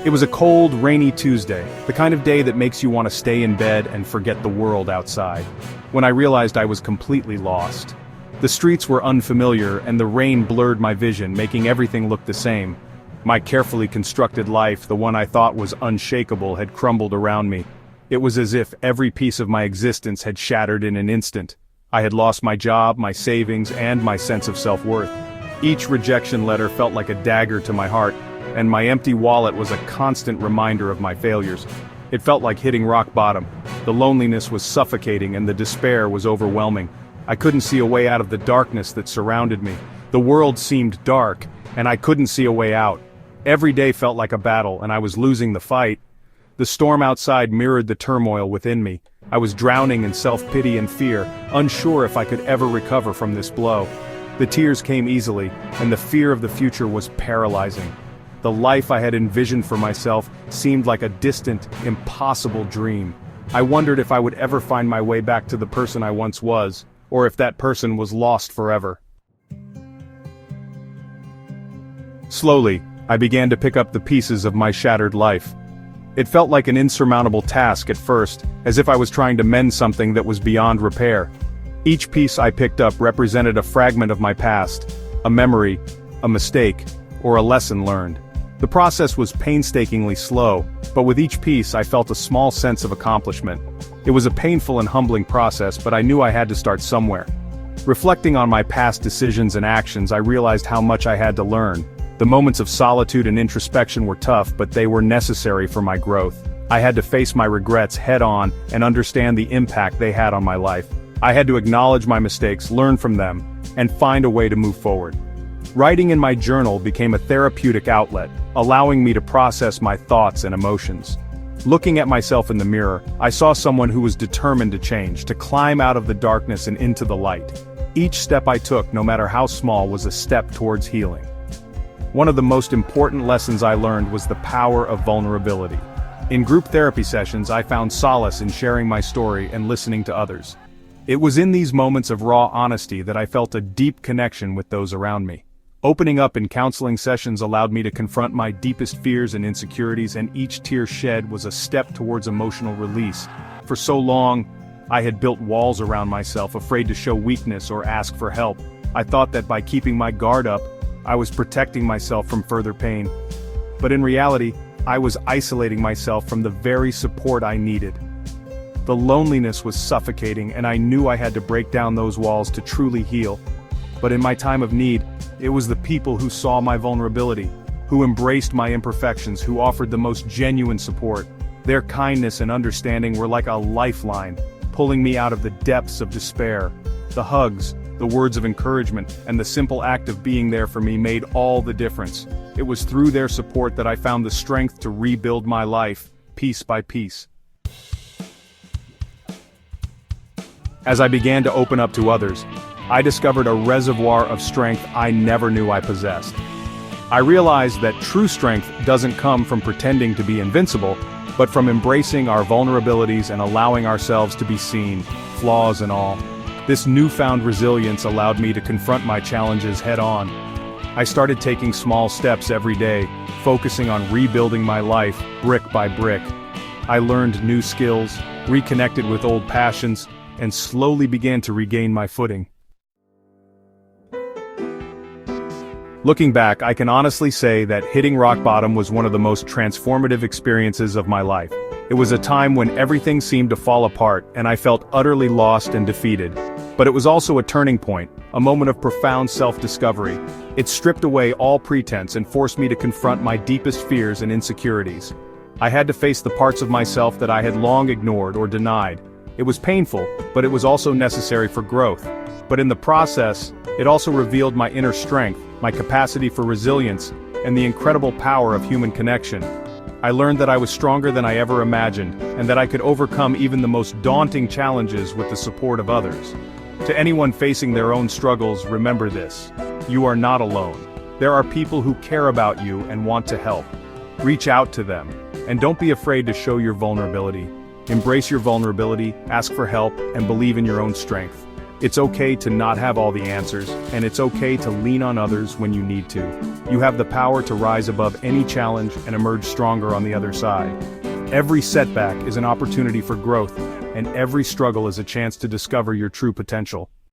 It was a cold, rainy Tuesday, the kind of day that makes you want to stay in bed and forget the world outside. When I realized I was completely lost. The streets were unfamiliar and the rain blurred my vision, making everything look the same. My carefully constructed life, the one I thought was unshakable, had crumbled around me. It was as if every piece of my existence had shattered in an instant. I had lost my job, my savings, and my sense of self-worth. Each rejection letter felt like a dagger to my heart, and my empty wallet was a constant reminder of my failures. It felt like hitting rock bottom. The loneliness was suffocating and the despair was overwhelming. I couldn't see a way out of the darkness that surrounded me. The world seemed dark, and I couldn't see a way out. Every day felt like a battle, and I was losing the fight. The storm outside mirrored the turmoil within me. I was drowning in self-pity and fear, unsure if I could ever recover from this blow. The tears came easily, and the fear of the future was paralyzing. The life I had envisioned for myself seemed like a distant, impossible dream. I wondered if I would ever find my way back to the person I once was, or if that person was lost forever. Slowly, I began to pick up the pieces of my shattered life. It felt like an insurmountable task at first, as if I was trying to mend something that was beyond repair. Each piece I picked up represented a fragment of my past, a memory, a mistake, or a lesson learned. The process was painstakingly slow, but with each piece I felt a small sense of accomplishment. It was a painful and humbling process, but I knew I had to start somewhere. Reflecting on my past decisions and actions, I realized how much I had to learn. The moments of solitude and introspection were tough, but they were necessary for my growth. I had to face my regrets head-on and understand the impact they had on my life. I had to acknowledge my mistakes, learn from them, and find a way to move forward. Writing in my journal became a therapeutic outlet, allowing me to process my thoughts and emotions. Looking at myself in the mirror, I saw someone who was determined to change, to climb out of the darkness and into the light. Each step I took, no matter how small, was a step towards healing. One of the most important lessons I learned was the power of vulnerability. In group therapy sessions, I found solace in sharing my story and listening to others. It was in these moments of raw honesty that I felt a deep connection with those around me. Opening up in counseling sessions allowed me to confront my deepest fears and insecurities, and each tear shed was a step towards emotional release. For so long, I had built walls around myself, afraid to show weakness or ask for help. I thought that by keeping my guard up, I was protecting myself from further pain. But in reality, I was isolating myself from the very support I needed. The loneliness was suffocating, and I knew I had to break down those walls to truly heal. But in my time of need, it was the people who saw my vulnerability, who embraced my imperfections, who offered the most genuine support. Their kindness and understanding were like a lifeline, pulling me out of the depths of despair. The hugs, the words of encouragement, and the simple act of being there for me made all the difference. It was through their support that I found the strength to rebuild my life, piece by piece. As I began to open up to others, I discovered a reservoir of strength I never knew I possessed. I realized that true strength doesn't come from pretending to be invincible, but from embracing our vulnerabilities and allowing ourselves to be seen, flaws and all. This newfound resilience allowed me to confront my challenges head-on. I started taking small steps every day, focusing on rebuilding my life, brick by brick. I learned new skills, reconnected with old passions, and slowly began to regain my footing. Looking back, I can honestly say that hitting rock bottom was one of the most transformative experiences of my life. It was a time when everything seemed to fall apart, and I felt utterly lost and defeated. But it was also a turning point, a moment of profound self-discovery. It stripped away all pretense and forced me to confront my deepest fears and insecurities. I had to face the parts of myself that I had long ignored or denied. It was painful, but it was also necessary for growth. But in the process, it also revealed my inner strength, my capacity for resilience, and the incredible power of human connection. I learned that I was stronger than I ever imagined, and that I could overcome even the most daunting challenges with the support of others. To anyone facing their own struggles, remember this: you are not alone. There are people who care about you and want to help. Reach out to them, and don't be afraid to show your vulnerability. Embrace your vulnerability, ask for help, and believe in your own strength. It's okay to not have all the answers, and it's okay to lean on others when you need to. You have the power to rise above any challenge and emerge stronger on the other side. Every setback is an opportunity for growth, and every struggle is a chance to discover your true potential.